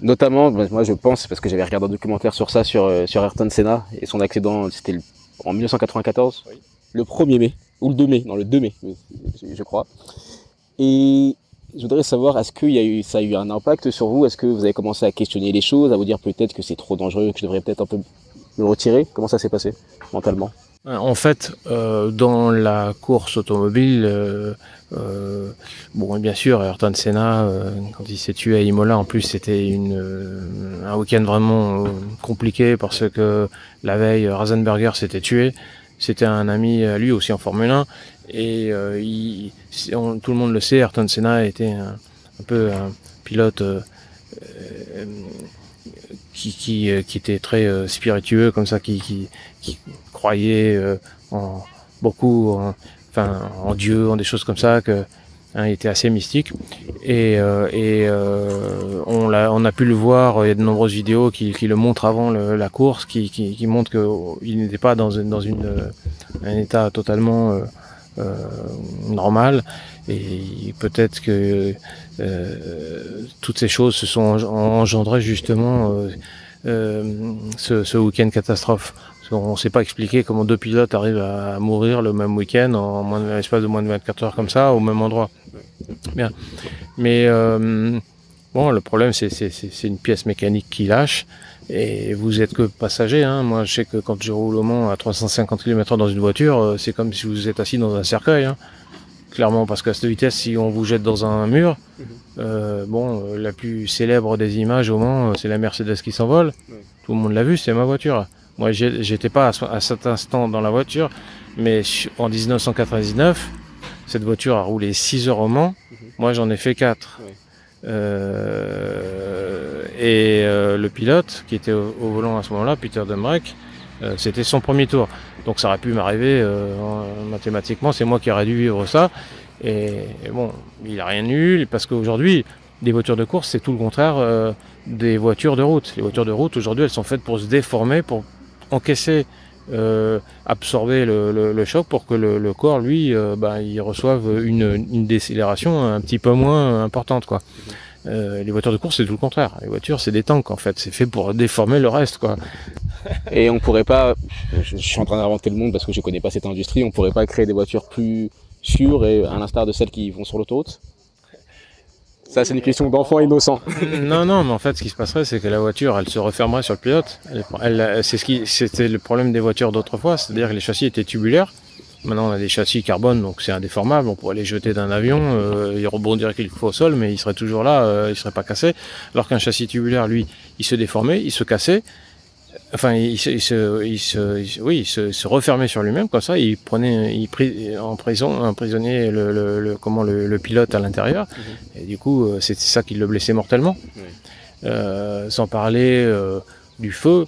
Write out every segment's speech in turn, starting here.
Notamment, moi je pense, parce que j'avais regardé un documentaire sur ça, sur Ayrton Senna, et son accident, c'était en 1994, oui. Le 1er mai, ou le 2 mai, non le 2 mai, je crois. Et je voudrais savoir, est-ce que ça a eu un impact sur vous? Est-ce que vous avez commencé à questionner les choses, à vous dire peut-être que c'est trop dangereux, que je devrais peut-être un peu me retirer? Comment ça s'est passé, mentalement? En fait, dans la course automobile, bon, bien sûr, Ayrton Senna, quand il s'est tué à Imola, en plus, c'était un week-end vraiment compliqué parce que la veille, Rasenberger s'était tué. C'était un ami, lui aussi en Formule 1, et tout le monde le sait, Ayrton Senna était un peu un pilote qui était très spiritueux, comme ça, qui croyait en beaucoup, en Dieu, en des choses comme ça, il était assez mystique. Et on a pu le voir, il y a de nombreuses vidéos qui le montrent avant la course, qui montrent qu'il n'était pas dans un état totalement normal. Et peut-être que toutes ces choses se sont engendrées justement ce week-end catastrophe. On ne sait pas expliquer comment deux pilotes arrivent à mourir le même week-end en l'espace de moins de 24 heures comme ça, au même endroit. Bien. Mais bon, le problème, c'est une pièce mécanique qui lâche. Et vous êtes que passager, hein. Moi, je sais que quand je roule au Mans à 350 km/h dans une voiture, c'est comme si vous êtes assis dans un cercueil, hein. Clairement, parce qu'à cette vitesse, si on vous jette dans un mur, la plus célèbre des images au Mans, c'est la Mercedes qui s'envole. Tout le monde l'a vu, c'est ma voiture. Moi, j'étais pas à cet instant dans la voiture, mais en 1999, cette voiture a roulé 6 heures au Mans. Moi, j'en ai fait 4. Le pilote qui était au volant à ce moment-là, Peter Dembrek, c'était son premier tour. Donc ça aurait pu m'arriver mathématiquement, c'est moi qui aurais dû vivre ça. Et bon, il n'a rien eu, parce qu'aujourd'hui, des voitures de course, c'est tout le contraire des voitures de route. Les voitures de route, aujourd'hui, elles sont faites pour se déformer, pour encaisser, absorber le choc, pour que le corps, lui, il reçoive une décélération un petit peu moins importante, quoi. Les voitures de course, c'est tout le contraire. Les voitures, c'est des tanks, en fait. C'est fait pour déformer le reste, quoi. Et on pourrait pas, je suis en train d'inventer le monde parce que je connais pas cette industrie, on pourrait pas créer des voitures plus sûres et à l'instar de celles qui vont sur l'autoroute? Ça, c'est une question d'enfant innocent. Non, mais en fait, ce qui se passerait, c'est que la voiture, elle se refermerait sur le pilote. C'était le problème des voitures d'autrefois, c'est-à-dire que les châssis étaient tubulaires. Maintenant, on a des châssis carbone, donc c'est indéformable. On pourrait les jeter d'un avion, ils rebondiraient quelquefois au sol, mais ils seraient toujours là, ils seraient pas cassés. Alors qu'un châssis tubulaire, lui, il se déformait, il se cassait. Enfin, il se refermait sur lui-même, comme ça, il emprisonnait le pilote à l'intérieur, et du coup, c'était ça qui le blessait mortellement. Sans parler du feu,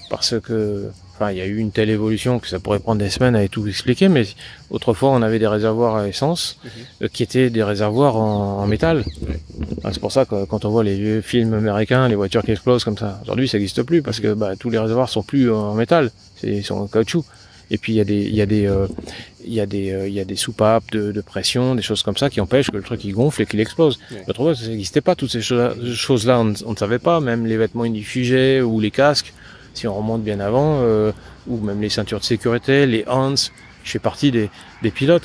parce que, il y a eu une telle évolution que ça pourrait prendre des semaines à tout expliquer, mais autrefois, on avait des réservoirs à essence qui étaient des réservoirs en métal. C'est pour ça que quand on voit les vieux films américains, les voitures qui explosent comme ça, aujourd'hui ça n'existe plus parce que tous les réservoirs sont plus en métal, ils sont en caoutchouc. Et puis il y a des soupapes de pression, des choses comme ça qui empêchent que le truc il gonfle et qu'il explose. Autrefois ça n'existait pas, toutes ces choses-là, on ne savait pas, même les vêtements ignifugés ou les casques, si on remonte bien avant, ou même les ceintures de sécurité, les Hans. Je fais partie des pilotes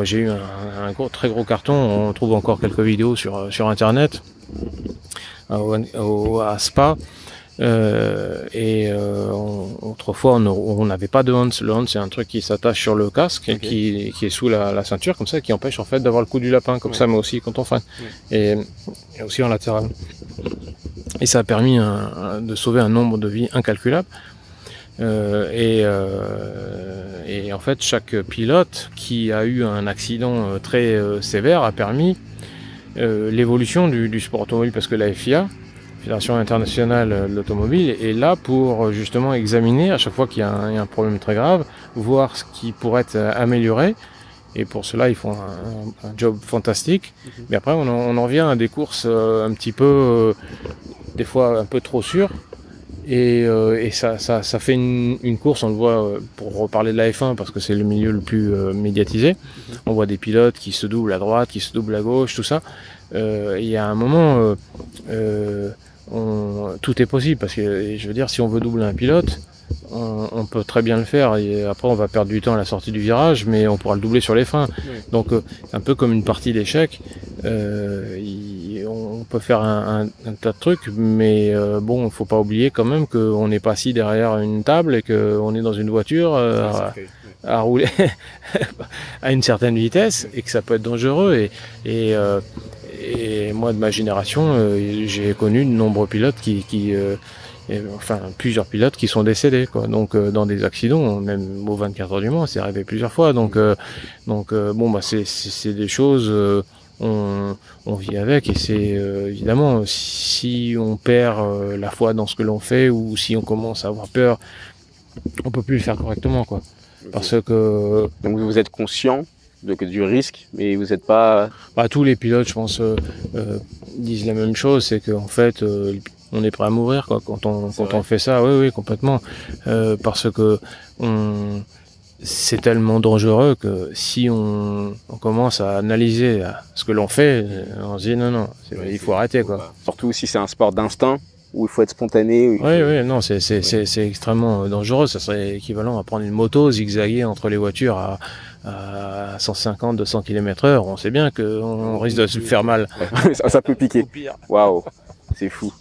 j'ai eu un très gros carton, on trouve encore quelques vidéos sur internet, à Spa, autrefois on n'avait pas de Hans. Le Hans, c'est un truc qui s'attache sur le casque, et qui est sous la ceinture, comme ça, qui empêche en fait d'avoir le coup du lapin, comme ça, mais aussi quand on freine, et aussi en latéral. Et ça a permis de sauver un nombre de vies incalculable. Et en fait, chaque pilote qui a eu un accident très sévère a permis l'évolution du sport automobile, parce que la FIA, Fédération internationale de l'automobile, est là pour justement examiner à chaque fois qu'il y a un problème très grave, voir ce qui pourrait être amélioré. Et pour cela, ils font un job fantastique. Mais après, on en revient à des courses un petit peu, des fois un peu trop sûres. Et ça fait une course, on le voit, pour reparler de la F1, parce que c'est le milieu le plus médiatisé. On voit des pilotes qui se doublent à droite, qui se doublent à gauche, tout ça. Il y a un moment, tout est possible, parce que je veux dire, si on veut doubler un pilote, on peut très bien le faire, et après on va perdre du temps à la sortie du virage, mais on pourra le doubler sur les freins. Donc c'est un peu comme une partie d'échecs, on peut faire un tas de trucs, mais bon, il faut pas oublier quand même qu'on n'est pas assis derrière une table et qu'on est dans une voiture à rouler à une certaine vitesse, et que ça peut être dangereux. Et moi, de ma génération, j'ai connu de nombreux pilotes enfin plusieurs pilotes qui sont décédés, quoi. Donc dans des accidents, même aux 24 heures du Mans, c'est arrivé plusieurs fois. Donc bon, bah c'est des choses, on vit avec, et c'est évidemment, si on perd la foi dans ce que l'on fait, ou si on commence à avoir peur, on peut plus le faire correctement, quoi. Parce que donc vous êtes conscient du risque, mais vous n'êtes pas... tous les pilotes, je pense, disent la même chose, c'est qu'en fait, on est prêt à mourir, quoi, quand on fait ça. Oui, complètement. Parce que c'est tellement dangereux que si on commence à analyser ce que l'on fait, on se dit non, il faut arrêter, quoi. Surtout si c'est un sport d'instinct, où il faut être spontané. Oui, non, c'est extrêmement dangereux. Ça serait équivalent à prendre une moto, zigzaguer entre les voitures à 150, 200 km/h. On sait bien qu'on risque de se faire mal. Ça peut piquer. Waouh, c'est fou.